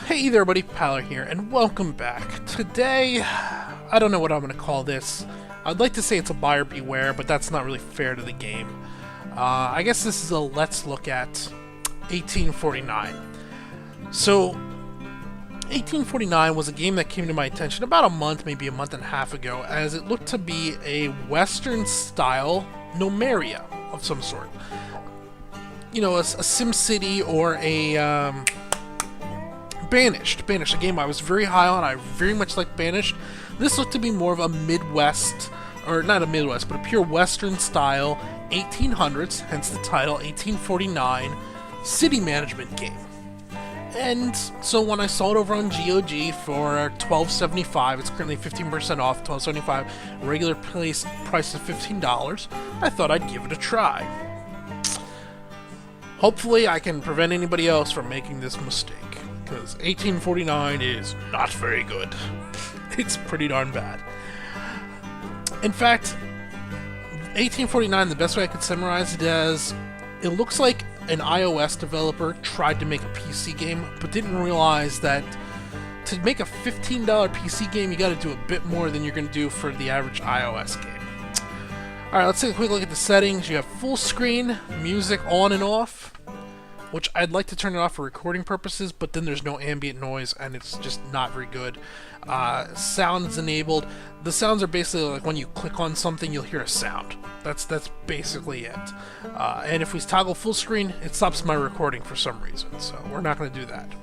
Hey there, buddy, Paler here, and welcome back. Today, I don't know what I'm going to call this. I'd like to say it's a buyer beware, but that's not really fair to the game. I guess this is a let's look at 1849. So, 1849 was a game that came to my attention about a month, maybe a month and a half ago, as it looked to be a Western-style Nomeria of some sort. You know, a SimCity or a Banished, a game I was very high on. I very much like Banished. This looked to be more of a Midwest, or not a Midwest, but a pure Western style 1800s, hence the title 1849 city management game. And so when I saw it over on GOG for $12.75, it's currently 15% off, $12.75, regular price of $15, I thought I'd give it a try. Hopefully I can prevent anybody else from making this mistake, because 1849 is not very good. It's pretty darn bad. In fact, 1849, the best way I could summarize it as, it looks like an iOS developer tried to make a PC game, but didn't realize that to make a $15 PC game, you gotta do a bit more than you're gonna do for the average iOS game. Alright, let's take a quick look at the settings. You have full screen, music on and off, which I'd like to turn it off for recording purposes, but then there's no ambient noise, and it's just not very good. Sounds enabled. The sounds are basically like when you click on something, you'll hear a sound. That's basically it. And if we toggle full screen, it stops my recording for some reason, so we're not going to do that.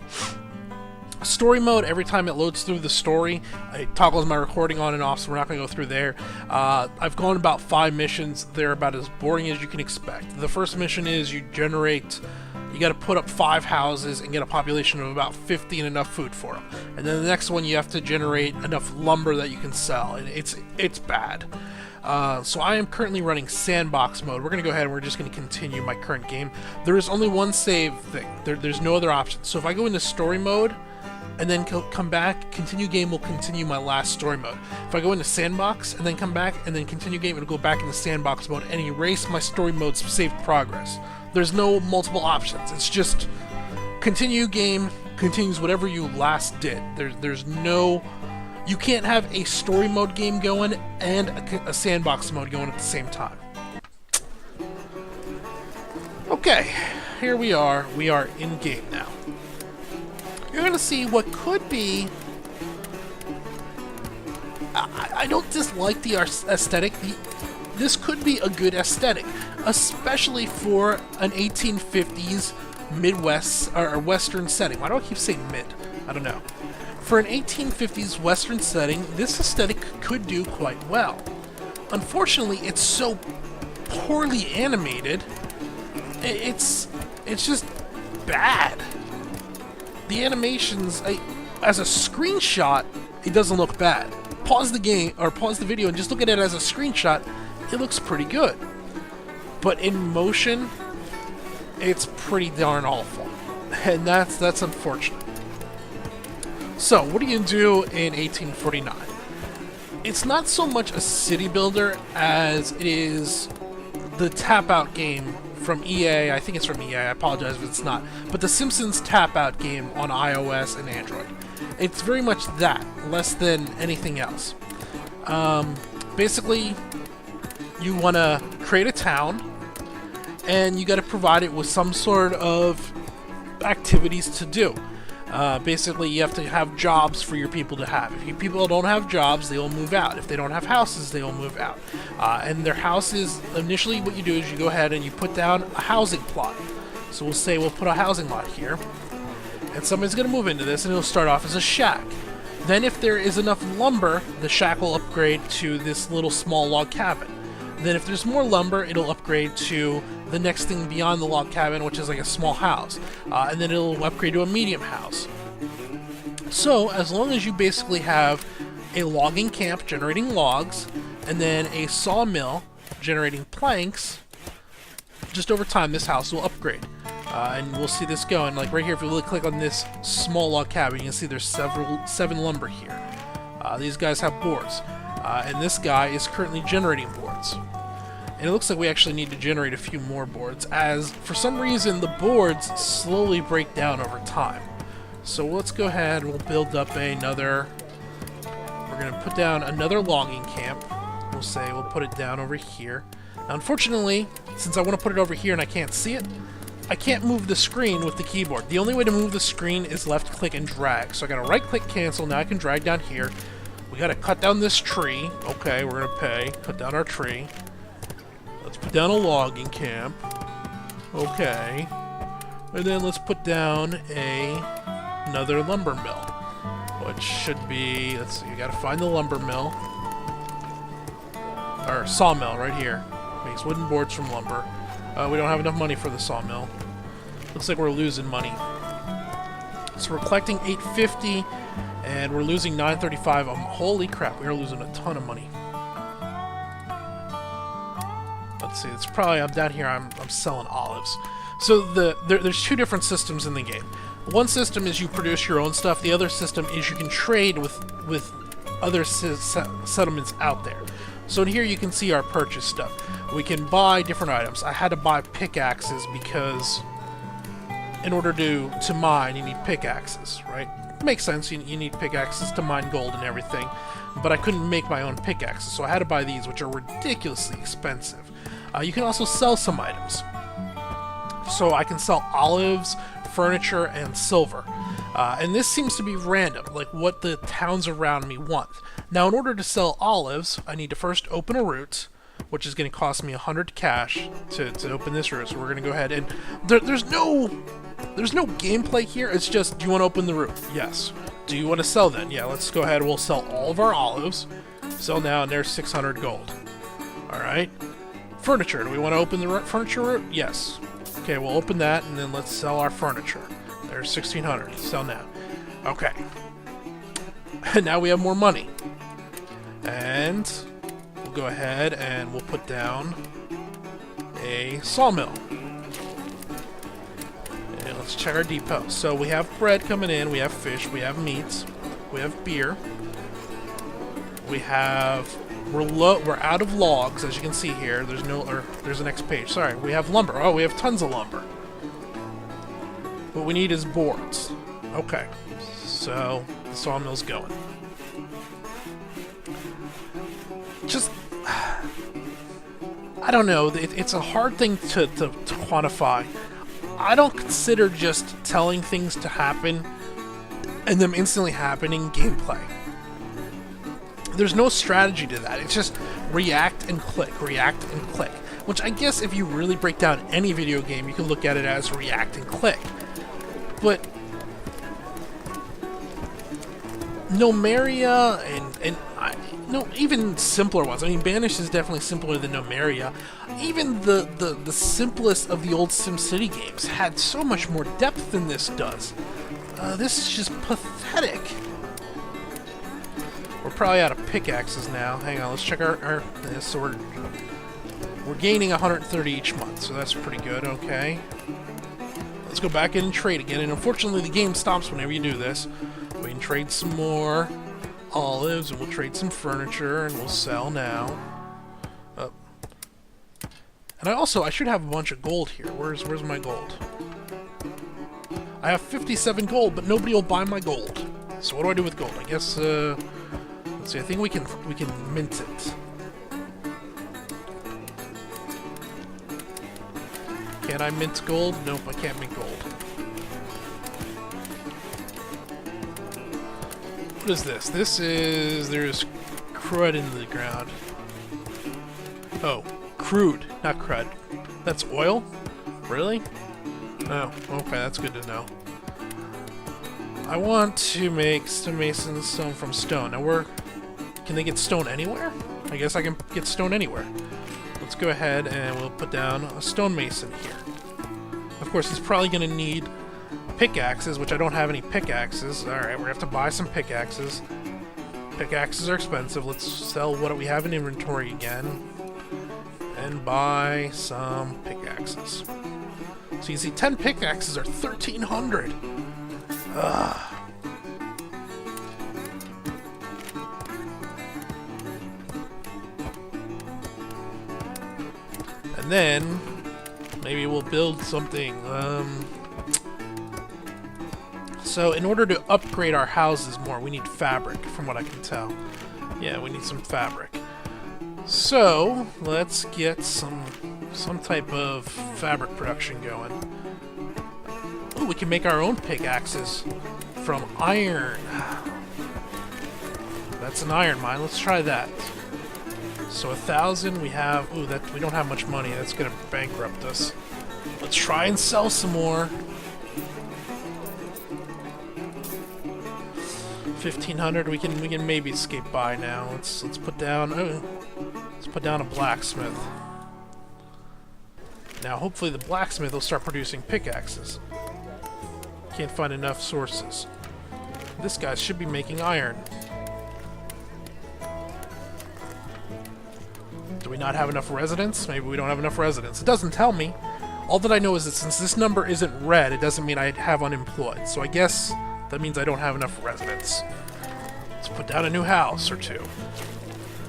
Story mode, every time it loads through the story, it toggles my recording on and off, so we're not going to go through there. I've gone about 5 missions. They're about as boring as you can expect. The first mission is you got to put up 5 houses and get a population of about 50 and enough food for them. And then the next one, you have to generate enough lumber that you can sell. And it's bad. So I am currently running sandbox mode. We're going to go ahead and we're just going to continue my current game. There is only one save thing. There's no other option. So if I go into story mode and then come back, continue game will continue my last story mode. If I go into sandbox and then come back and then continue game, it'll go back into sandbox mode and erase my story mode's saved progress. There's no multiple options. It's just continue game, continues whatever you last did. There's no... You can't have a story mode game going and a sandbox mode going at the same time. Okay, here we are. We are in game now. You're going to see what could be... I don't dislike the aesthetic. This could be a good aesthetic, especially for an 1850s Midwest or Western setting. Why do I keep saying mid? I don't know. For an 1850s Western setting, this aesthetic could do quite well. Unfortunately, it's so poorly animated. It's just bad. The animations, as a screenshot, it doesn't look bad. Pause the game or pause the video and just look at it as a screenshot. It looks pretty good, but in motion, it's pretty darn awful, and that's unfortunate. So, what do you do in 1849? It's not so much a city builder as it is the Tap Out game from EA. I think it's from EA. I apologize if it's not, but the Simpsons Tap Out game on iOS and Android. It's very much that, less than anything else. Basically, you want to create a town, and you got to provide it with some sort of activities to do. Basically, you have to have jobs for your people to have. If your people don't have jobs, they will move out. If they don't have houses, they will move out. And their houses, initially what you do is you go ahead and you put down a housing plot. So we'll put a housing lot here, and somebody's going to move into this, and it'll start off as a shack. Then if there is enough lumber, the shack will upgrade to this little small log cabin. Then if there's more lumber, it'll upgrade to the next thing beyond the log cabin, which is like a small house. And then it'll upgrade to a medium house. So, as long as you basically have a logging camp generating logs, and then a sawmill generating planks, just over time this house will upgrade. And we'll see this going. Like right here, if you really click on this small log cabin, you can see there's 7 lumber here. These guys have boards. And this guy is currently generating boards. And it looks like we actually need to generate a few more boards, as for some reason the boards slowly break down over time. So let's go ahead and we'll build up another... We're going to put down another logging camp. We'll put it down over here. Now, unfortunately, since I want to put it over here and I can't see it, I can't move the screen with the keyboard. The only way to move the screen is left click and drag. So I gotta right click cancel, now I can drag down here. We gotta cut down this tree. Okay, we're gonna pay. Cut down our tree. Let's put down a logging camp. Okay. And then let's put down another lumber mill. Which should be, let's see, you gotta find the lumber mill. Or sawmill right here. Makes wooden boards from lumber. We don't have enough money for the sawmill. Looks like we're losing money. So we're collecting $850, and we're losing $935. Holy crap, we are losing a ton of money. Let's see, it's probably, I'm down here, I'm selling olives. So there's two different systems in the game. One system is you produce your own stuff. The other system is you can trade with other settlements out there. So in here you can see our purchase stuff. We can buy different items. I had to buy pickaxes because in order to mine, you need pickaxes, right? Makes sense, you need pickaxes to mine gold and everything, but I couldn't make my own pickaxes, so I had to buy these, which are ridiculously expensive. You can also sell some items. So I can sell olives, furniture, and silver. And this seems to be random, like what the towns around me want. Now, in order to sell olives, I need to first open a route, which is going to cost me 100 cash to open this route. So we're going to go ahead and there's no gameplay here. It's just, do you want to open the route? Yes. Do you want to sell then? Yeah, let's go ahead. We'll sell all of our olives. Sell now, and there's 600 gold. All right. Furniture. Do we want to open the furniture route? Yes. Okay, we'll open that, and then let's sell our furniture. There's 1,600. Sell now. Okay. And now we have more money. And we'll go ahead and we'll put down a sawmill. And let's check our depot. So we have bread coming in, we have fish, we have meats, we have beer. We're out of logs, as you can see here. There's the next page. Sorry, we have lumber. Oh, we have tons of lumber. What we need is boards. Okay, so the sawmill's going. Just, I don't know. It's a hard thing to quantify. I don't consider just telling things to happen and them instantly happening gameplay. There's no strategy to that. It's just react and click, which I guess if you really break down any video game, you can look at it as react and click. But Nomeria and even simpler ones. I mean, Banish is definitely simpler than Nomeria. Even the simplest of the old SimCity games had so much more depth than this does. This is just pathetic. We're probably out of pickaxes now. Hang on, let's check our this. So we're gaining 130 each month, so that's pretty good. Okay. Let's go back in and trade again. And unfortunately, the game stops whenever you do this. We can trade some more olives, and we'll trade some furniture, and we'll sell now. And I should have a bunch of gold here. Where's my gold? I have 57 gold, but nobody will buy my gold. So what do I do with gold? I guess let's see. I think we can mint it. Can I mint gold? Nope, I can't mint gold. What is this? There's crud in the ground. Oh, crude, not crud. That's oil? Really? Oh, okay, that's good to know. I want to make some mason stone from stone. Now can they get stone anywhere? I guess I can get stone anywhere. Let's go ahead and we'll put down a stonemason here. Of course, he's probably going to need pickaxes, which I don't have any pickaxes. Alright, we're going to have to buy some pickaxes. Pickaxes are expensive. Let's sell what we have in inventory again. And buy some pickaxes. So you see, 10 pickaxes are 1,300. Ugh. And then So in order to upgrade our houses more, we need fabric, from what I can tell. Yeah, we need some fabric. So let's get some type of fabric production going. Ooh, we can make our own pickaxes from iron. That's an iron mine. Let's try that. So 1,000 we have. Ooh, that we don't have much money. That's gonna bankrupt us. Let's try and sell some more. 1,500. We can maybe escape by now. Let's put down. Let's put down a blacksmith. Now, hopefully, the blacksmith will start producing pickaxes. Can't find enough sources. This guy should be making iron. Do we not have enough residents? Maybe we don't have enough residents. It doesn't tell me. All that I know is that since this number isn't red, it doesn't mean I have unemployed. So I guess that means I don't have enough residents. Let's put down a new house or two.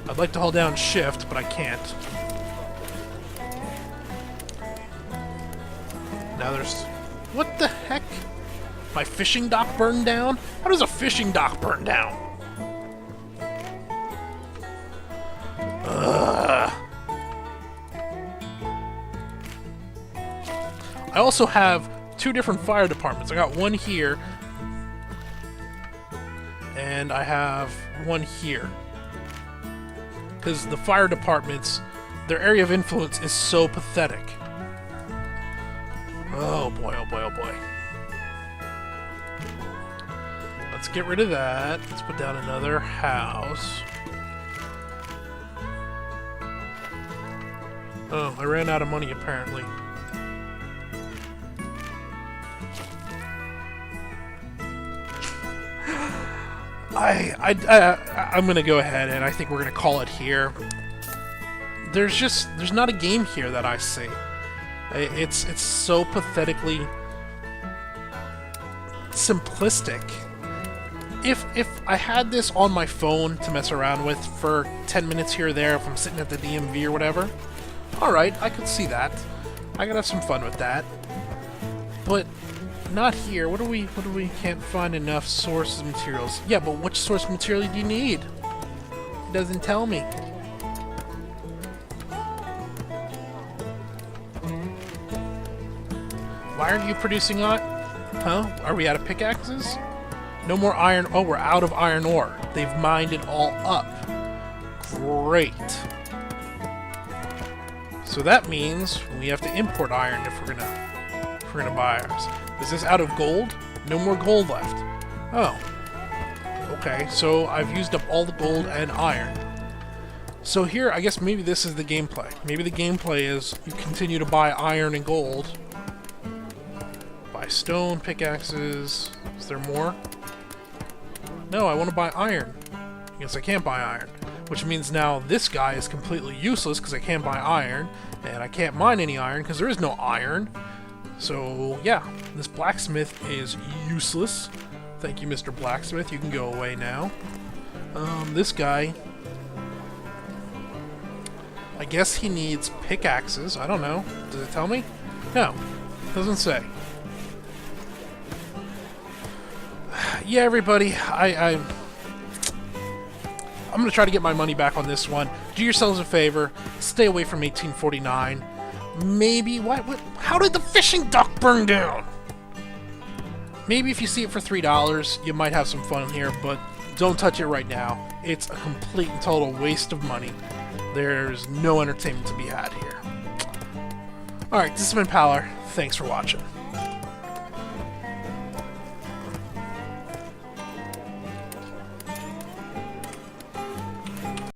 I'd like to hold down shift, but I can't. Now there's... What the heck? My fishing dock burned down? How does a fishing dock burn down? Ugh. I also have 2 different fire departments. I got one here, and I have one here. Because the fire departments, their area of influence is so pathetic. Oh boy, oh boy, oh boy. Let's get rid of that. Let's put down another house. Oh, I ran out of money apparently. I'm gonna go ahead and I think we're gonna call it here. There's not a game here that I see. It's so pathetically simplistic. If I had this on my phone to mess around with for 10 minutes here or there, if I'm sitting at the DMV or whatever, alright, I could see that. I could have some fun with that. But not here. What do we can't find enough source materials? Yeah, but which source material do you need? It doesn't tell me. Why aren't you producing on? Huh? Are we out of pickaxes? No more iron. Oh, we're out of iron ore. They've mined it all up. Great. So that means we have to import iron if we're gonna buy ours. Is this out of gold? No more gold left. Oh. Okay, so I've used up all the gold and iron. So here, I guess maybe this is the gameplay. Maybe the gameplay is you continue to buy iron and gold. Buy stone, pickaxes. Is there more? No, I want to buy iron. I guess I can't buy iron. Which means now this guy is completely useless because I can't buy iron. And I can't mine any iron because there is no iron. So, yeah, this blacksmith is useless. Thank you, Mr. Blacksmith. You can go away now. This guy... I guess he needs pickaxes. I don't know. Does it tell me? No. Doesn't say. Yeah, everybody, I'm going to try to get my money back on this one. Do yourselves a favor. Stay away from 1849. Maybe... What? How did the fishing dock burn down? Maybe if you see it for $3, you might have some fun here, but don't touch it right now. It's a complete and total waste of money. There's no entertainment to be had here. Alright, this has been Palar. Thanks for watching.